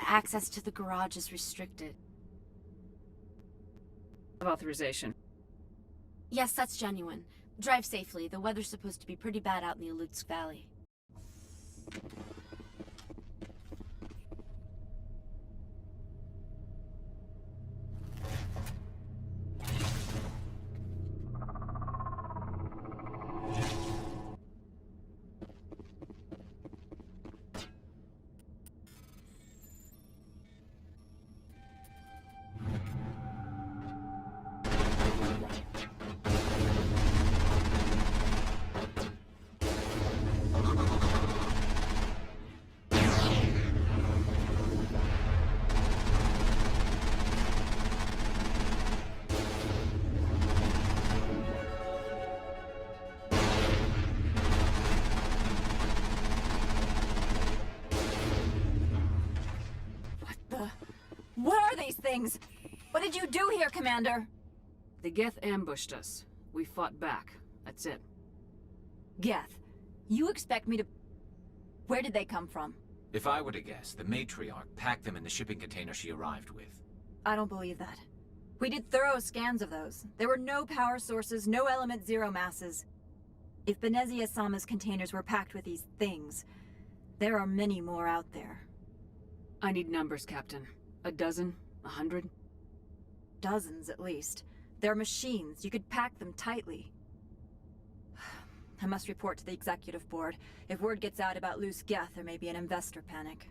Access to the garage is restricted. Authorization. Yes, that's genuine. Drive safely. The weather's supposed to be pretty bad out in the Alutsk Valley. What are these things? What did you do here, Commander? The Geth ambushed us. We fought back. That's it. Geth, you expect me to... Where did they come from? If I were to guess, the matriarch packed them in the shipping container she arrived with. I don't believe that. We did thorough scans of those. There were no power sources, no element zero masses. If Benezia Sama's containers were packed with these things, there are many more out there. I need numbers, Captain. A dozen? 100? Dozens, at least. They're machines. You could pack them tightly. I must report to the executive board. If word gets out about loose Geth, there may be an investor panic.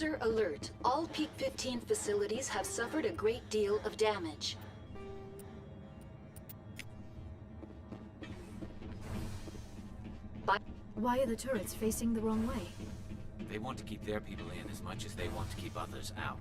User alert. All Peak 15 facilities have suffered a great deal of damage. Why are the turrets facing the wrong way? They want to keep their people in as much as they want to keep others out.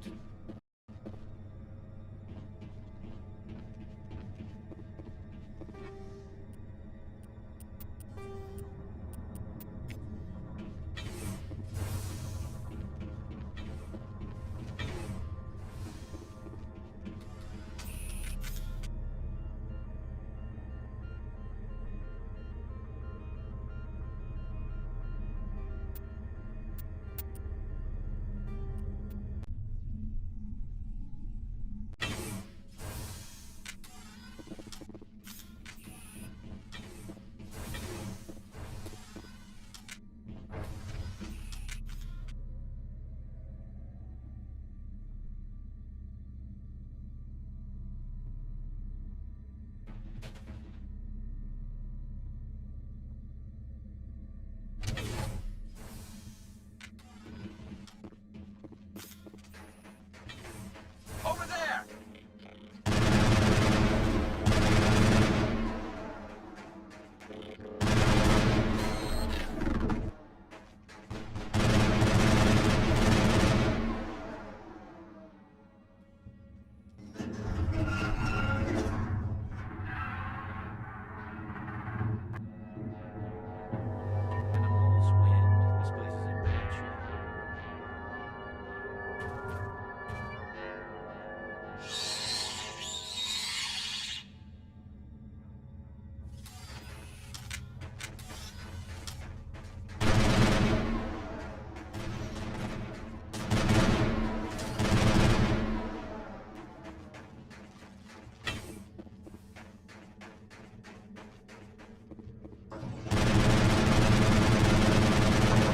Over there! Animals, wind. This place is in bad shape.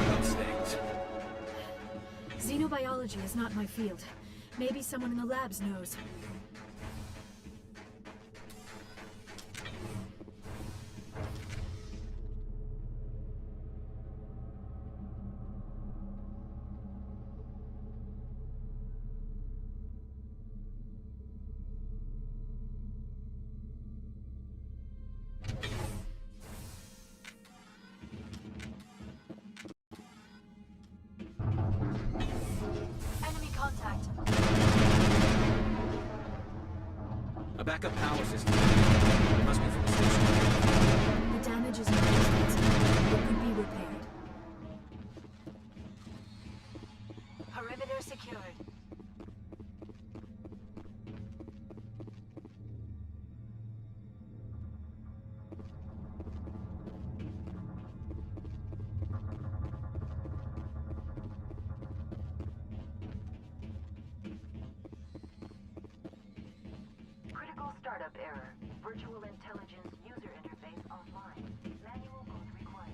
Those things. Xenobiology is not my field. Maybe someone in the labs knows. Enemy contact. A backup power system. It must be from the station. The damage is not extensive. It could be repaired. Perimeter secured. Critical startup error. Virtual intelligence user interface offline. Manual boot required.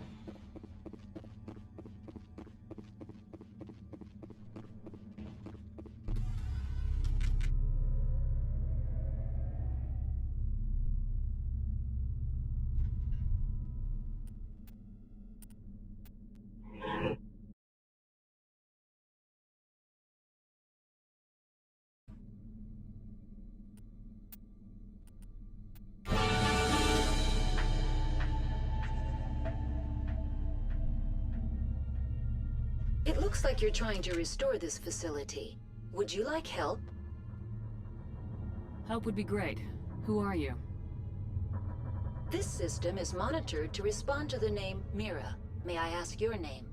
It looks like you're trying to restore this facility. Would you like help? Help would be great. Who are you? This system is monitored to respond to the name Mira. May I ask your name?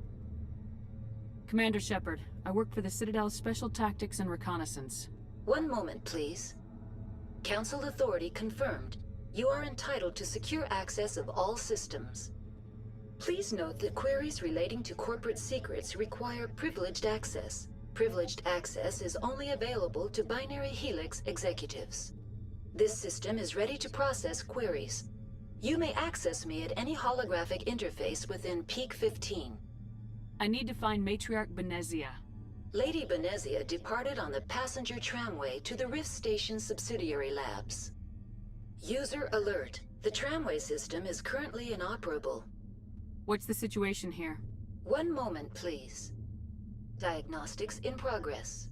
Commander Shepard. I work for the Citadel's Special Tactics and Reconnaissance. One moment, please. Council authority confirmed. You are entitled to secure access of all systems. Please note that queries relating to corporate secrets require privileged access. Privileged access is only available to Binary Helix executives. This system is ready to process queries. You may access me at any holographic interface within Peak 15. I need to find Matriarch Benezia. Lady Benezia departed on the passenger tramway to the Rift Station subsidiary labs. User alert. The tramway system is currently inoperable. What's the situation here? One moment, please. Diagnostics in progress.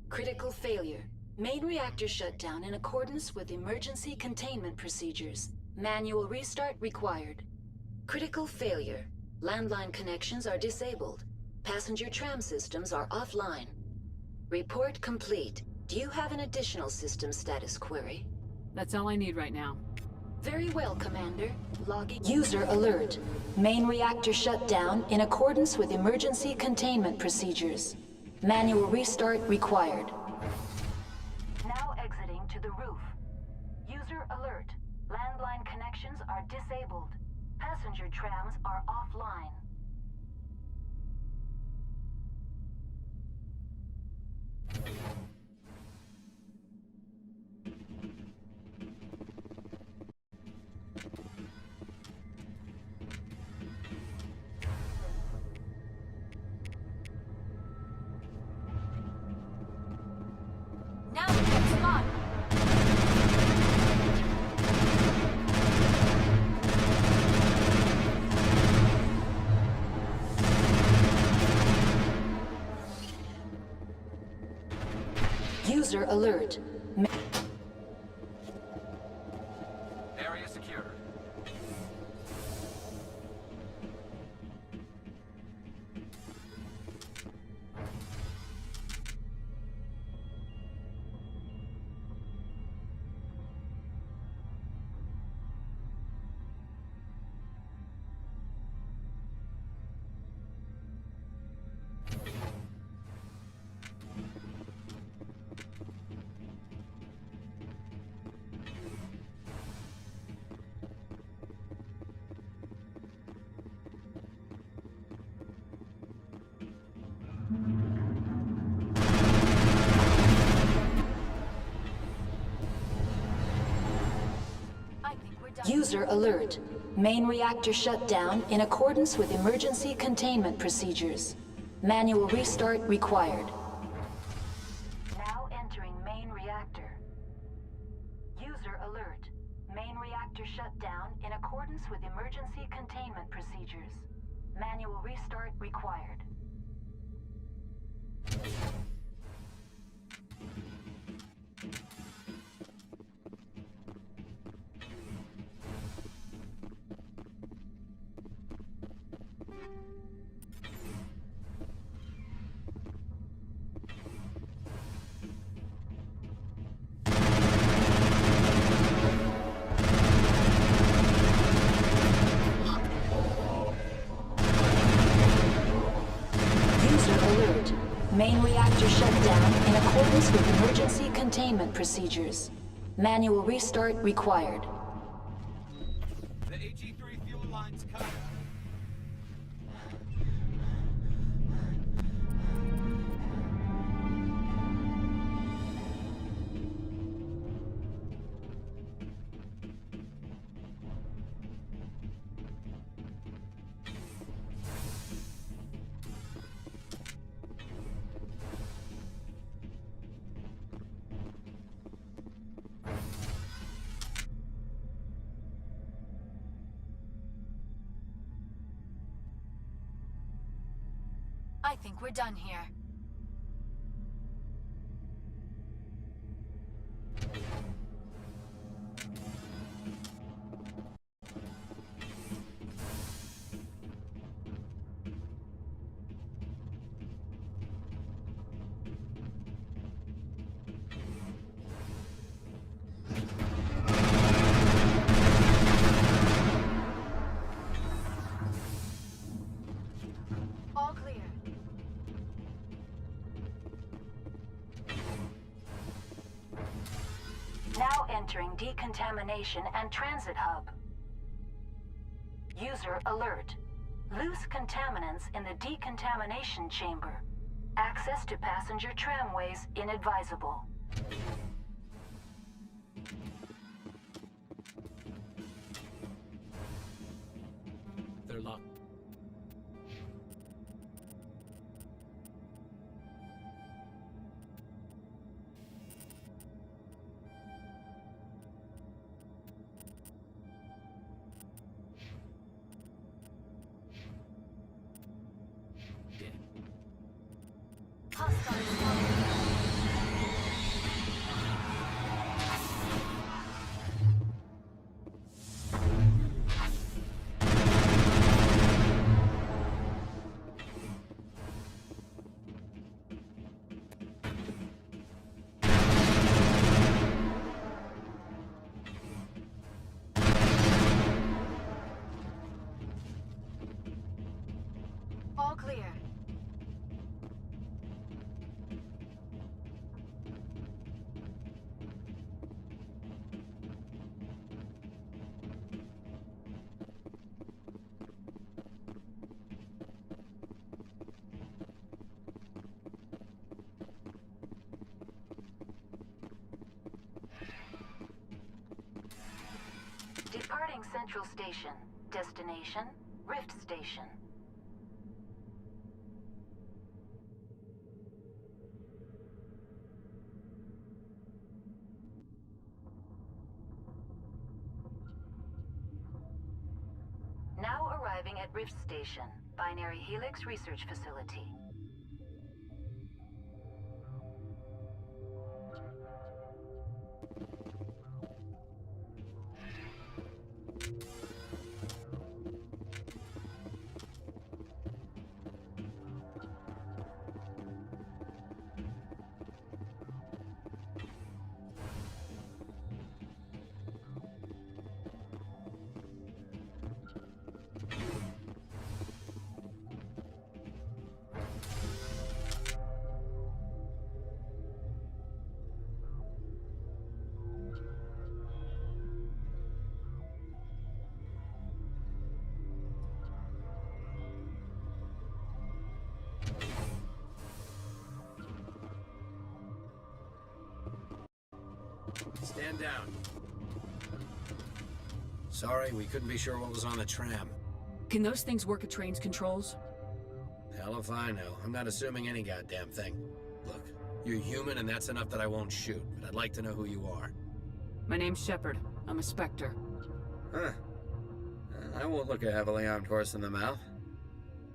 Critical failure. Main reactor shut down in accordance with emergency containment procedures. Manual restart required. Critical failure. Landline connections are disabled. Passenger tram systems are offline. Report complete. Do you have an additional system status query? That's all I need right now. Very well, Commander. Logging. User alert. Main reactor shut down in accordance with emergency containment procedures. Manual restart required. Now exiting to the roof. User alert. Landline connections are disabled. Passenger trams are offline. Now the next spot! User alert. Area secure. I think we're done. User alert. Main reactor shut down in accordance with emergency containment procedures. Manual restart required. Now entering main reactor. User alert. Main reactor shut down in accordance with emergency containment procedures. Manual restart required. User alert. Main reactor shut down in accordance with emergency containment procedures. Manual restart required. The AG3 fuel line's cut. I think we're done here. All clear. Now entering decontamination and transit hub. User alert. Loose contaminants in the decontamination chamber. Access to passenger tramways inadvisable. They're locked. Reporting Central Station. Destination, Rift Station. Now arriving at Rift Station, Binary Helix Research Facility. Stand down. Sorry, we couldn't be sure what was on the tram. Can those things work at train's controls? Hell if I know. I'm not assuming any goddamn thing. Look, you're human and that's enough that I won't shoot, but I'd like to know who you are. My name's Shepard. I'm a Spectre. Huh. I won't look a heavily armed horse in the mouth.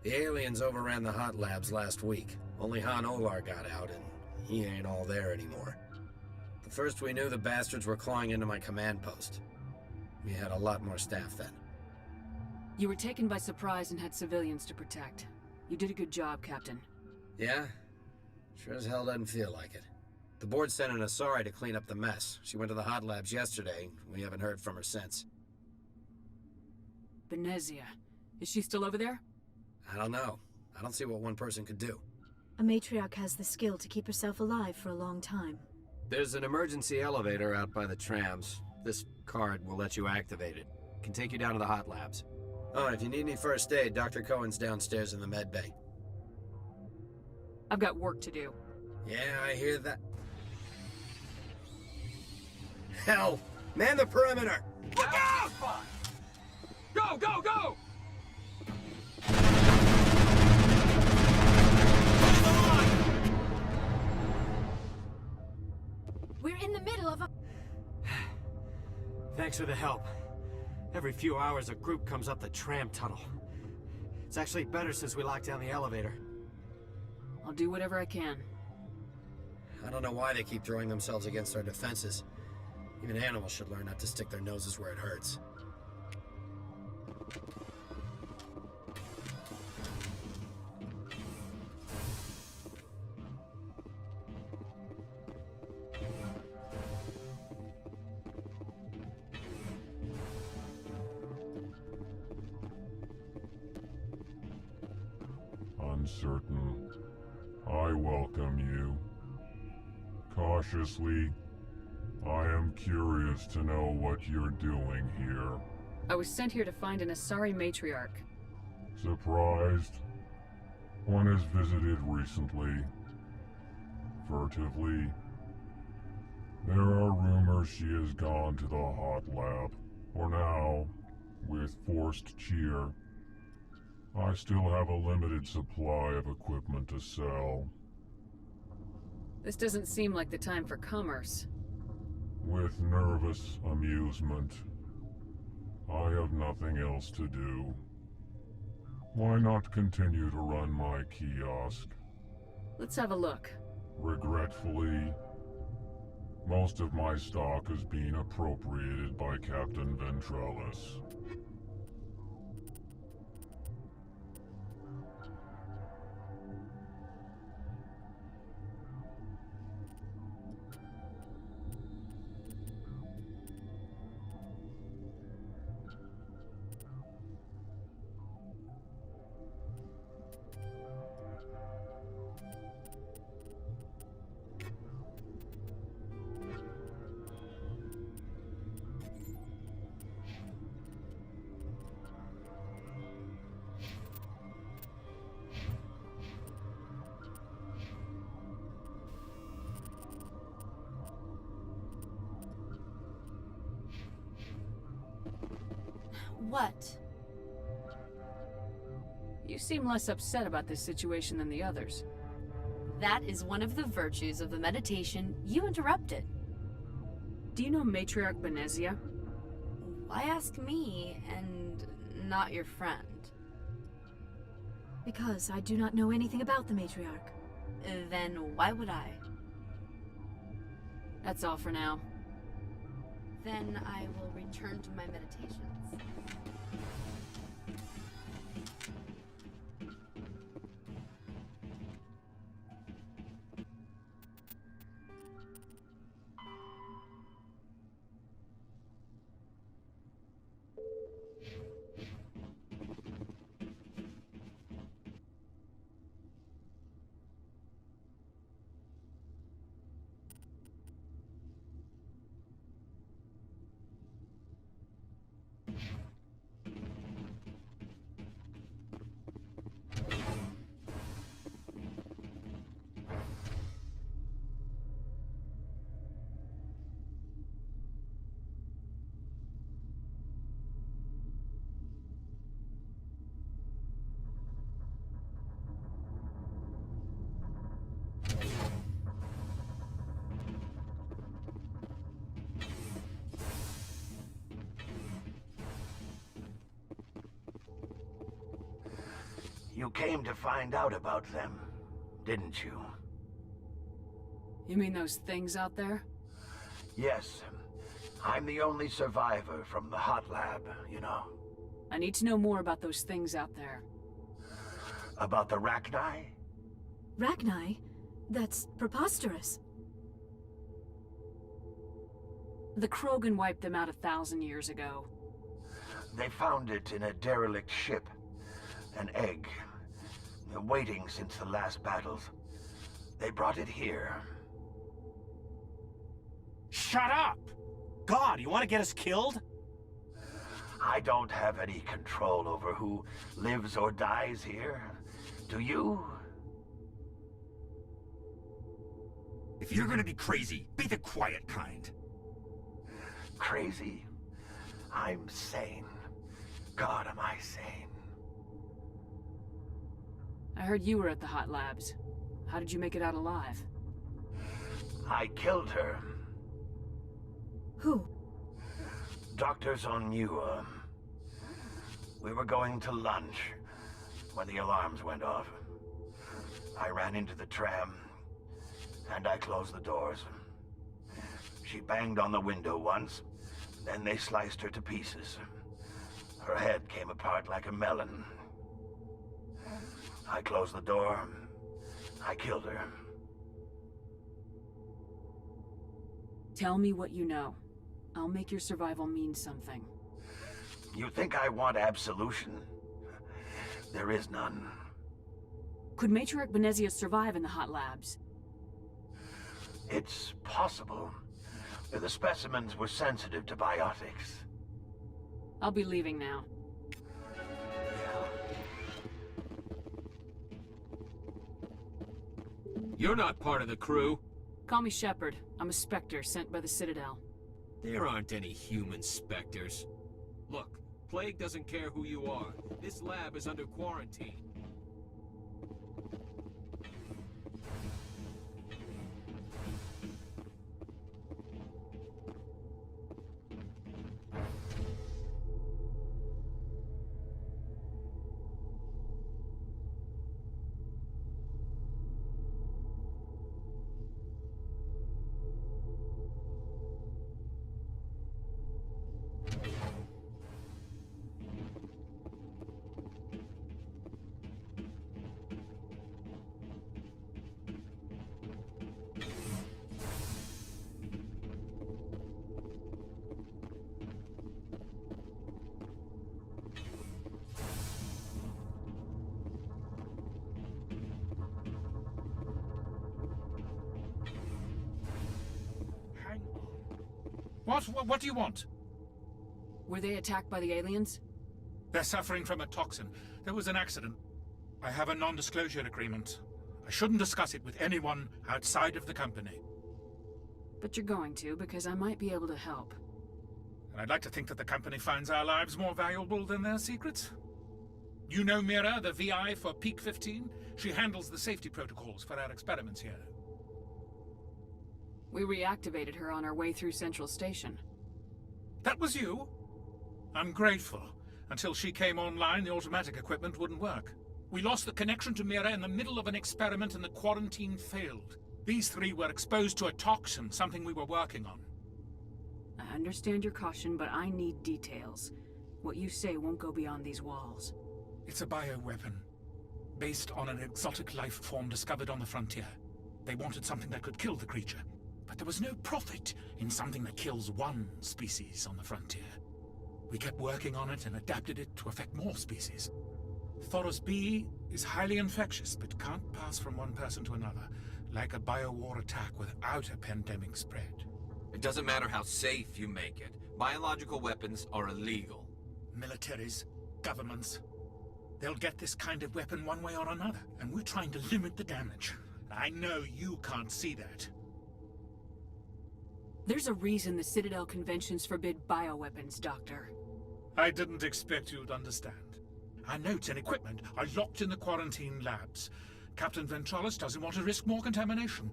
The aliens overran the hot labs last week. Only Han Olar got out, and he ain't all there anymore. The first we knew, the bastards were clawing into my command post. We had a lot more staff then. You were taken by surprise and had civilians to protect. You did a good job, Captain. Yeah? Sure as hell doesn't feel like it. The board sent an Asari to clean up the mess. She went to the hot labs yesterday. We haven't heard from her since. Venezia. Is she still over there? I don't know. I don't see what one person could do. A matriarch has the skill to keep herself alive for a long time. There's an emergency elevator out by the trams. This card will let you activate it. Can take you down to the hot labs. Oh, and if you need any first aid, Dr. Cohen's downstairs in the med bay. I've got work to do. Yeah, I hear that. Hell! Man the perimeter! Look out! Go, go, go! We're in the middle of a... Thanks for the help. Every few hours, a group comes up the tram tunnel. It's actually better since we locked down the elevator. I'll do whatever I can. I don't know why they keep throwing themselves against our defenses. Even animals should learn not to stick their noses where it hurts. Uncertain. I welcome you. Cautiously, I am curious to know what you're doing here. I was sent here to find an Asari matriarch. Surprised? One has visited recently. Furtively. There are rumors she has gone to the hot lab. For now, with forced cheer. I still have a limited supply of equipment to sell. This doesn't seem like the time for commerce. With nervous amusement. I have nothing else to do. Why not continue to run my kiosk? Let's have a look. Regretfully, most of my stock is being appropriated by Captain Ventrellis. What? You seem less upset about this situation than the others. That is one of the virtues of the meditation you interrupted. Do you know Matriarch Benezia? Why ask me and not your friend? Because I do not know anything about the matriarch. Then why would I? That's all for now. Then I will return to my meditations. You came to find out about them, didn't you? You mean those things out there? Yes. I'm the only survivor from the hot lab, you know. I need to know more about those things out there. About the Rachni? Rachni? That's preposterous. The Krogan wiped them out 1,000 years ago. They found it in a derelict ship. An egg. Waiting since the last battles. They brought it here. Shut up! God, you want to get us killed? I don't have any control over who lives or dies here. Do you? If you're gonna be crazy, be the quiet kind. Crazy? I'm sane. God, am I sane. I heard you were at the hot labs. How did you make it out alive? I killed her. Who? Dr. Zonua. We were going to lunch when the alarms went off. I ran into the tram, and I closed the doors. She banged on the window once, then they sliced her to pieces. Her head came apart like a melon. I closed the door. I killed her. Tell me what you know. I'll make your survival mean something. You think I want absolution? There is none. Could Matriarch Benezia survive in the hot labs? It's possible. The specimens were sensitive to biotics. I'll be leaving now. You're not part of the crew. Call me Shepard. I'm a Spectre sent by the Citadel. There aren't any human specters. Look, Plague doesn't care who you are. This lab is under quarantine. What do you want? Were they attacked by the aliens? They're suffering from a toxin. There was an accident. I have a non-disclosure agreement. I shouldn't discuss it with anyone outside of the company. But you're going to, because I might be able to help. And I'd like to think that the company finds our lives more valuable than their secrets. You know Mira, the VI for Peak 15? She handles the safety protocols for our experiments here. We reactivated her on our way through Central Station. That was you? I'm grateful. Until she came online, the automatic equipment wouldn't work. We lost the connection to Mira in the middle of an experiment and the quarantine failed. These three were exposed to a toxin, something we were working on. I understand your caution, but I need details. What you say won't go beyond these walls. It's a bioweapon, based on an exotic life form discovered on the frontier. They wanted something that could kill the creature, but there was no profit in something that kills one species on the frontier. We kept working on it and adapted it to affect more species. Thoros B is highly infectious, but can't pass from one person to another, like a biowar attack without a pandemic spread. It doesn't matter how safe you make it. Biological weapons are illegal. Militaries, governments, they'll get this kind of weapon one way or another, and we're trying to limit the damage. I know you can't see that. There's a reason the Citadel conventions forbid bioweapons, Doctor. I didn't expect you'd understand. Our notes and equipment are locked in the quarantine labs. Captain Ventralis doesn't want to risk more contamination.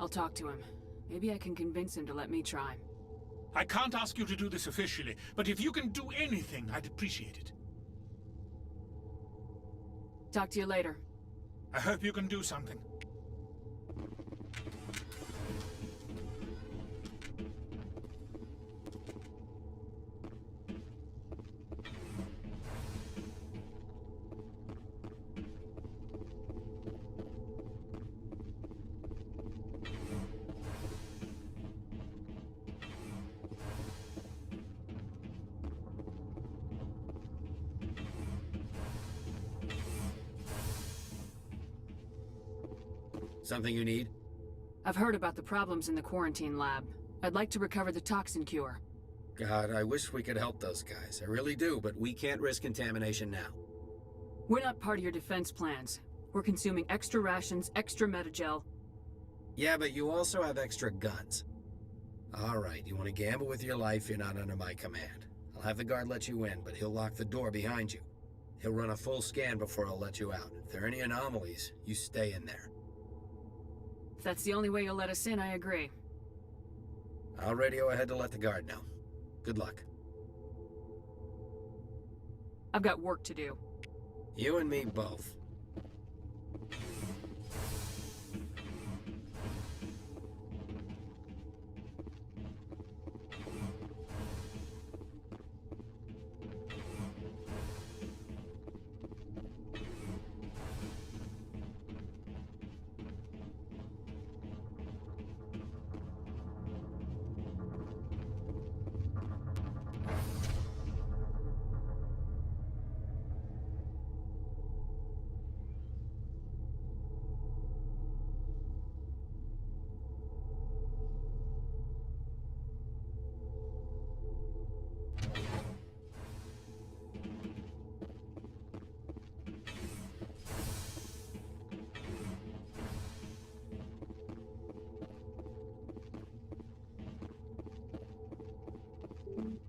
I'll talk to him. Maybe I can convince him to let me try. I can't ask you to do this officially, but if you can do anything, I'd appreciate it. Talk to you later. I hope you can do something. Something you need? I've heard about the problems in the quarantine lab. I'd like to recover the toxin cure. God, I wish we could help those guys. I really do, but we can't risk contamination now. We're not part of your defense plans. We're consuming extra rations, extra metagel. Yeah, but you also have extra guns. All right, you want to gamble with your life, you're not under my command. I'll have the guard let you in, but he'll lock the door behind you. He'll run a full scan before he'll let you out. If there are any anomalies, you stay in there. If that's the only way you'll let us in, I agree. I'll radio ahead to let the guard know. Good luck. I've got work to do. You and me both.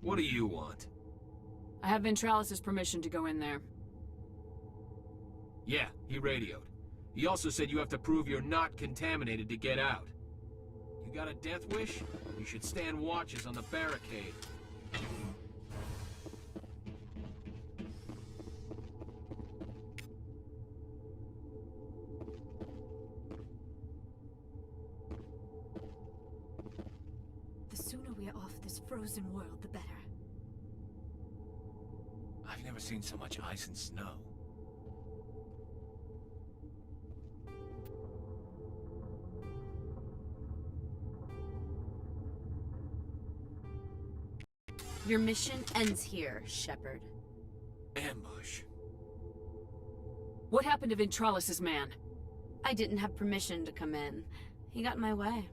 What do you want? I have Ventralis' permission to go in there. Yeah, he radioed. He also said you have to prove you're not contaminated to get out. You got a death wish? You should stand watches on the barricade. The sooner we're off this frozen world, the better. I've never seen so much ice and snow. Your mission ends here, Shepard. Ambush. What happened to Ventralis' man? I didn't have permission to come in. He got in my way.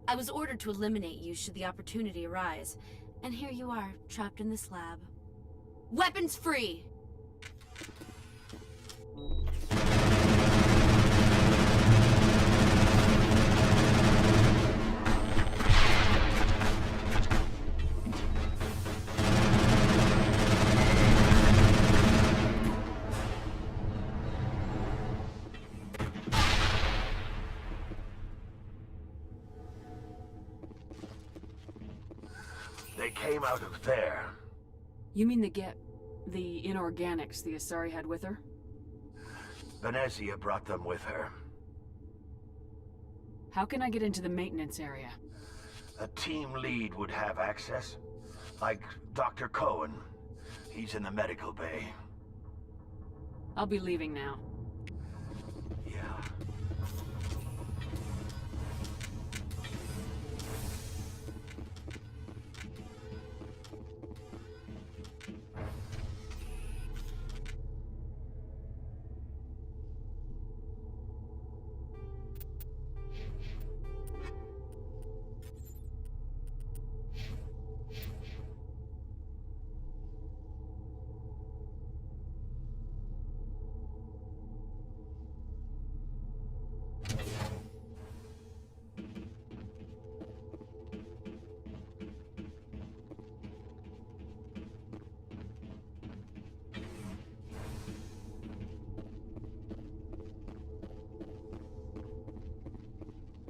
I was ordered to eliminate you should the opportunity arise. And here you are, trapped in this lab. Weapons free! They came out of there. You mean the inorganics the Asari had with her? Venezia brought them with her. How can I get into the maintenance area? A team lead would have access. Like Dr. Cohen. He's in the medical bay. I'll be leaving now. Yeah.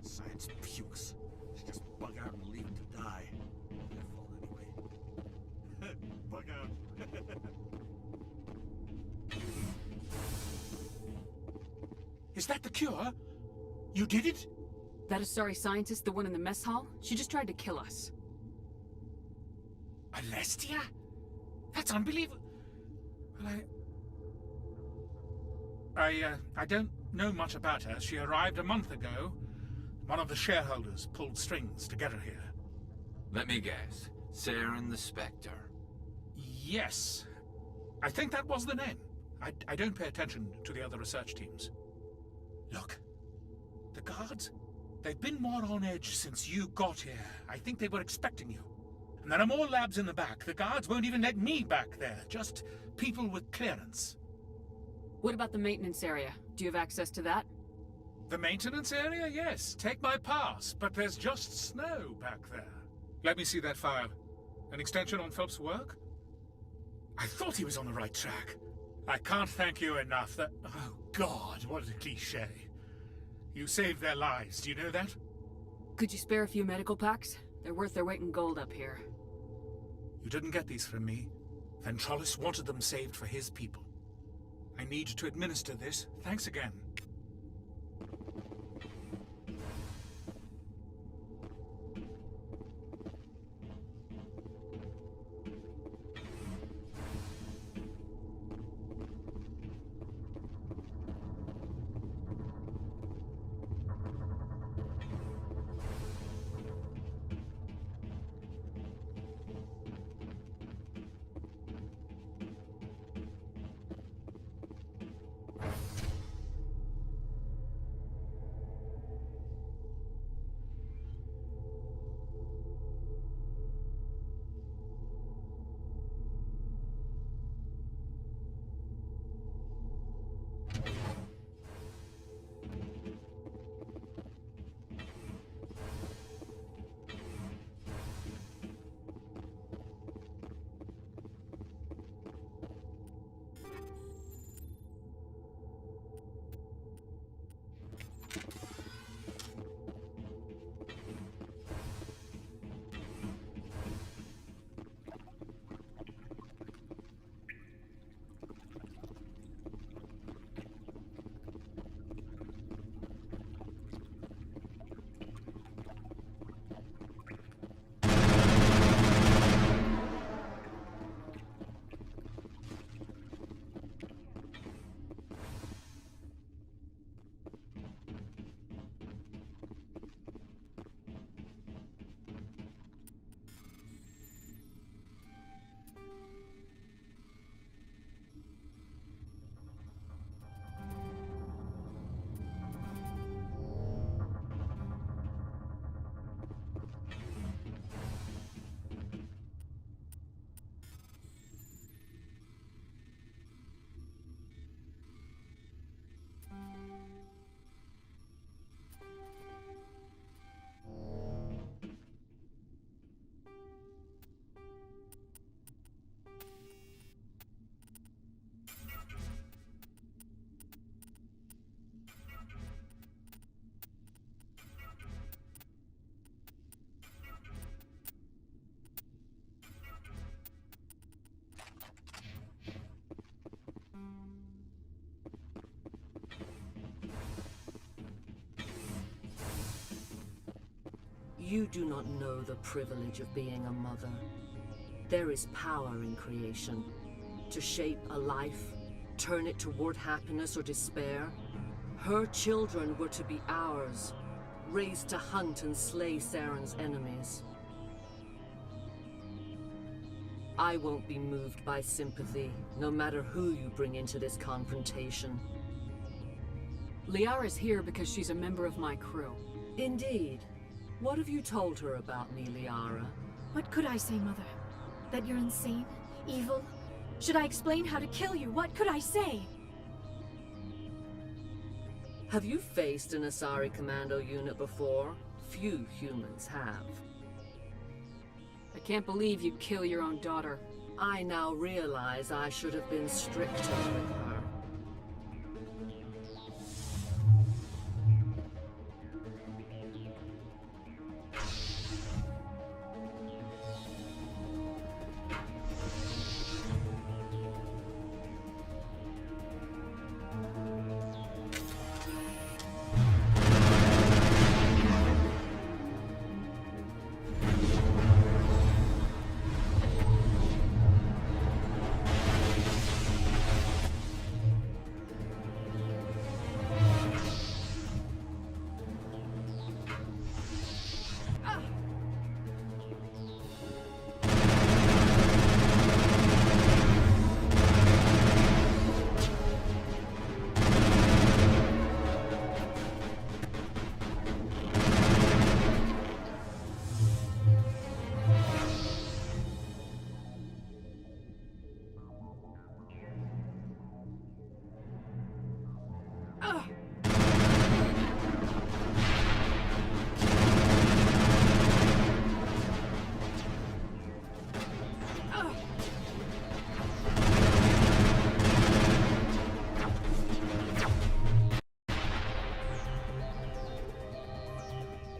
Science pukes. Should just bug out and leave him to die. Their fault anyway. Bug out. Is that the cure? You did it? That Asari scientist, the one in the mess hall? She just tried to kill us. Alestia? That's unbelievable. Well, I don't know much about her. She arrived a month ago. One of the shareholders pulled strings to get her here. Let me guess. Saren the Spectre. Yes. I think that was the name. I don't pay attention to the other research teams. Look. The guards? They've been more on edge since you got here. I think they were expecting you. And there are more labs in the back. The guards won't even let me back there. Just people with clearance. What about the maintenance area? Do you have access to that? The maintenance area? Yes. Take my pass. But there's just snow back there. Let me see that file. An extension on Phelps' work? I thought he was on the right track. I can't thank you enough. That... Oh, God, what a cliché. You saved their lives. Do you know that? Could you spare a few medical packs? They're worth their weight in gold up here. You didn't get these from me. Ventralis wanted them saved for his people. I need to administer this. Thanks again. You do not know the privilege of being a mother. There is power in creation. To shape a life, turn it toward happiness or despair. Her children were to be ours, raised to hunt and slay Saren's enemies. I won't be moved by sympathy, no matter who you bring into this confrontation. Liara's here because she's a member of my crew. Indeed. What have you told her about me, Liara? What could I say, Mother? That you're insane? Evil? Should I explain how to kill you? What could I say? Have you faced an Asari commando unit before? Few humans have. I can't believe you'd kill your own daughter. I now realize I should have been stricter with her.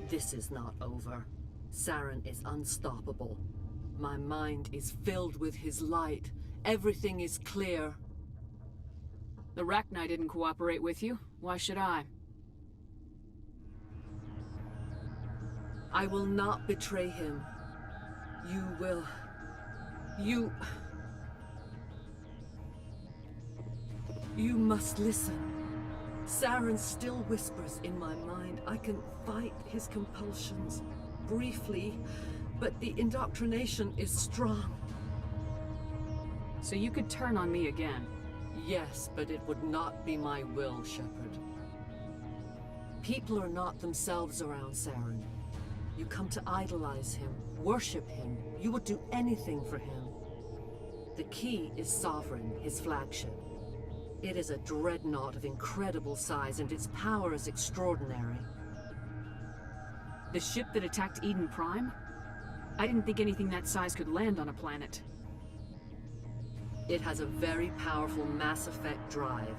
This is not over. Saren is unstoppable. My mind is filled with his light. Everything is clear. The Rachni didn't cooperate with you. Why should I? I will not betray him. You will... You must listen. Saren still whispers in my mind. I can fight his compulsions, briefly, but the indoctrination is strong. So you could turn on me again? Yes, but it would not be my will, Shepard. People are not themselves around Saren. You come to idolize him, worship him. You would do anything for him. The key is Sovereign, his flagship. It is a dreadnought of incredible size, and its power is extraordinary. The ship that attacked Eden Prime? I didn't think anything that size could land on a planet. It has a very powerful Mass Effect drive,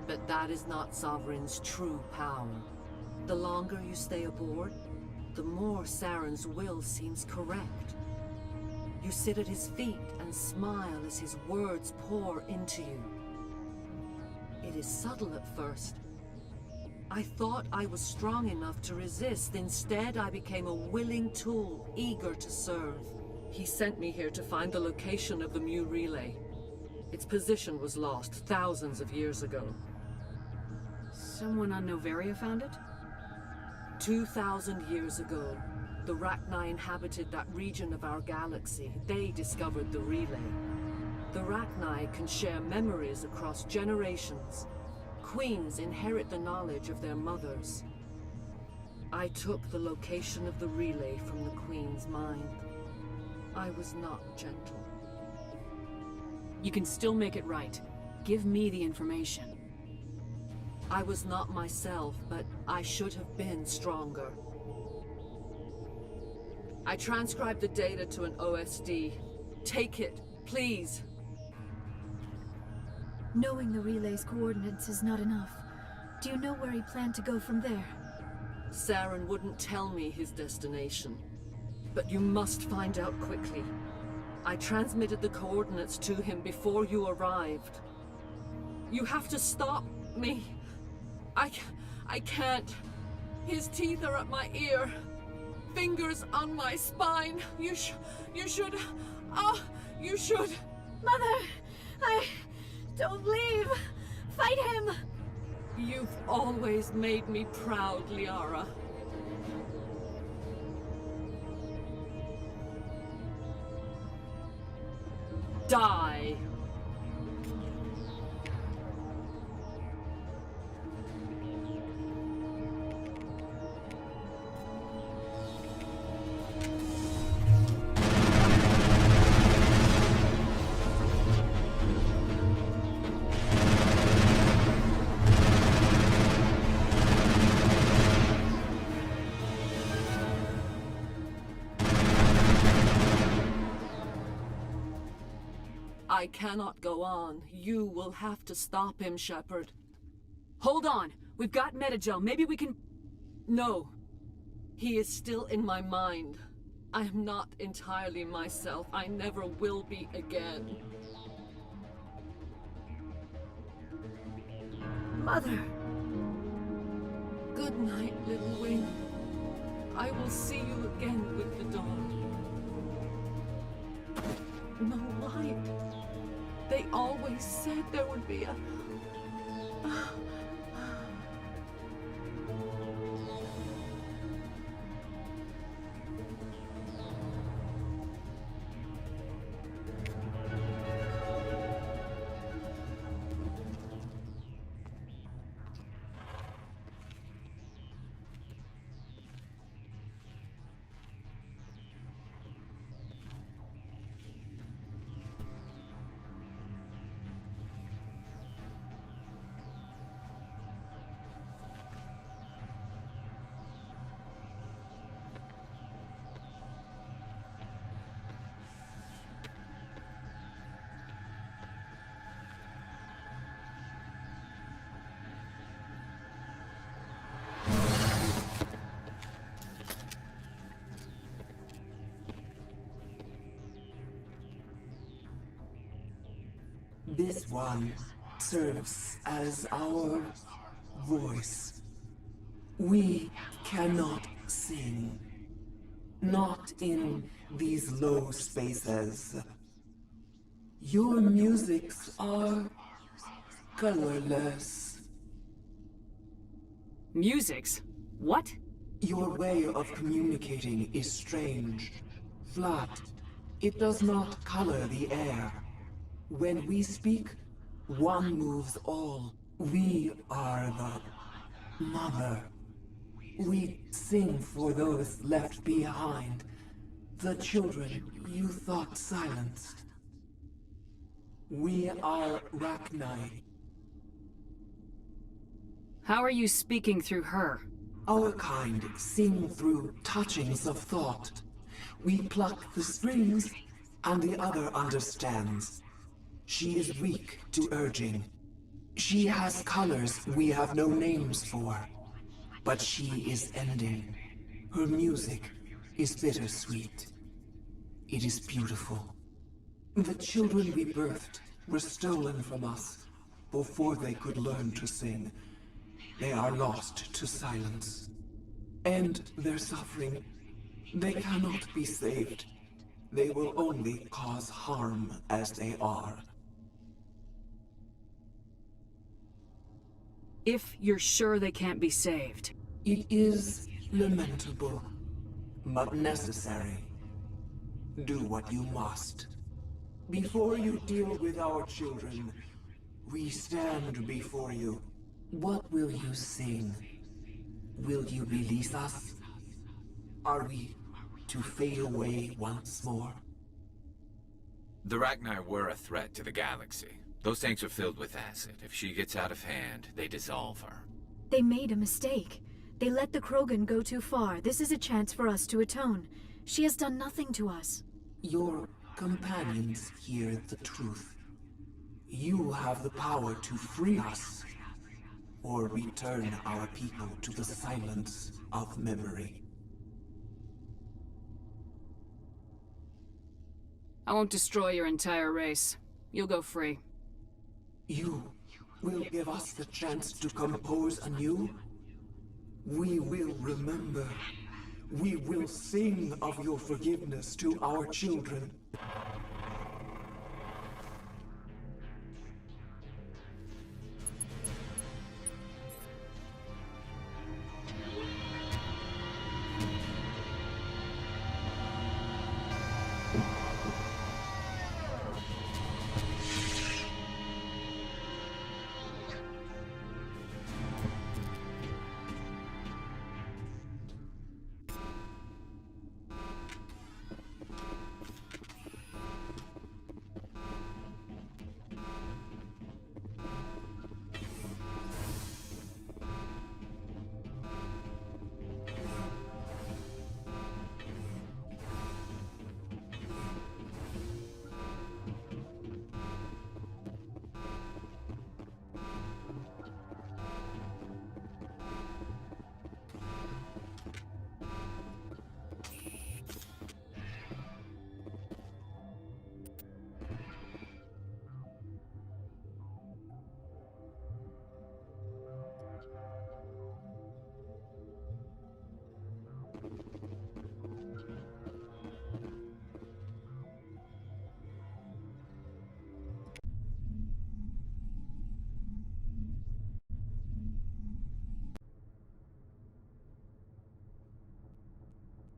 but that is not Sovereign's true power. The longer you stay aboard, the more Saren's will seems correct. You sit at his feet and smile as his words pour into you. It is subtle at first. I thought I was strong enough to resist. Instead, I became a willing tool, eager to serve. He sent me here to find the location of the Mu relay. Its position was lost thousands of years ago. Someone on Noveria found it? 2,000 years ago, the Rachni inhabited that region of our galaxy. They discovered the relay. The Rachni can share memories across generations. Queens inherit the knowledge of their mothers. I took the location of the relay from the Queen's mind. I was not gentle. You can still make it right. Give me the information. I was not myself, but I should have been stronger. I transcribed the data to an OSD. Take it, please. Knowing the relay's coordinates is not enough. Do you know where he planned to go from there? Saren wouldn't tell me his destination. But you must find out quickly. I transmitted the coordinates to him before you arrived. You have to stop me. I can't. His teeth are at my ear. fingers on my spine. You should... you should... Mother, don't leave. Fight him. You've always made me proud, Liara. Die. I cannot go on. You will have to stop him, Shepard. Hold on. We've got Metagel. Maybe we can... No. He is still in my mind. I am not entirely myself. I never will be again. Mother. Good night, little wing. I will see you again with the dawn. No light. They always said there would be a... This one serves as our voice. We cannot sing. Not in these low spaces. Your musics are colorless. Musics? What? Your way of communicating is strange. Flat. It does not color the air. When we speak, one moves all. We are the mother. We sing for those left behind. The children you thought silenced. We are Rachni. How are you speaking through her? Our kind sing through touchings of thought. We pluck the strings, and the other understands. She is weak to urging. She has colors we have no names for. But she is ending. Her music is bittersweet. It is beautiful. The children we birthed were stolen from us before they could learn to sing. They are lost to silence. And their suffering, they cannot be saved. They will only cause harm as they are. If you're sure they can't be saved. It is lamentable, but necessary. Do what you must. Before you deal with our children, we stand before you. What will you sing? Will you release us? Are we to fade away once more? The Rachni were a threat to the galaxy. Those tanks are filled with acid. If she gets out of hand, they dissolve her. They made a mistake. They let the Krogan go too far. This is a chance for us to atone. She has done nothing to us. Your companions hear the truth. You have the power to free us, or return our people to the silence of memory. I won't destroy your entire race. You'll go free. You will give us the chance to compose anew? We will remember We will sing of your forgiveness to our children.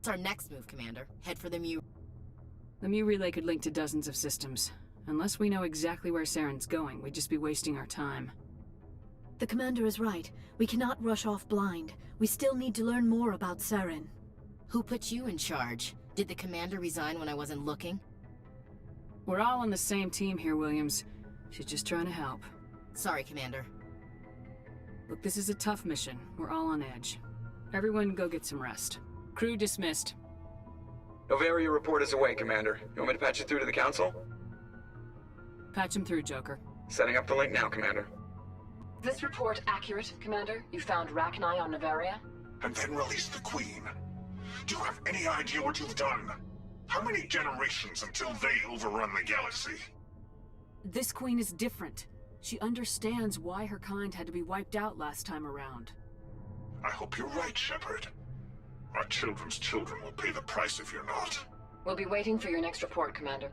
What's our next move, Commander? Head for the Mu... The Mu relay could link to dozens of systems. Unless we know exactly where Saren's going, we'd just be wasting our time. The commander is right. We cannot rush off blind. We still need to learn more about Saren. Who put you in charge? Did the commander resign when I wasn't looking? We're all on the same team here, Williams. She's just trying to help. Sorry, Commander. Look, this is a tough mission. We're all on edge. Everyone go get some rest. Crew dismissed. Noveria report is away, Commander. You want me to patch it through to the Council? Patch him through, Joker. Setting up the link now, Commander. This report accurate, Commander? You found Rachni on Noveria? And then released the Queen. Do you have any idea what you've done? How many generations until they overrun the galaxy? This Queen is different. She understands why her kind had to be wiped out last time around. I hope you're right, Shepard. Our children's children will pay the price if you're not. We'll be waiting for your next report, Commander.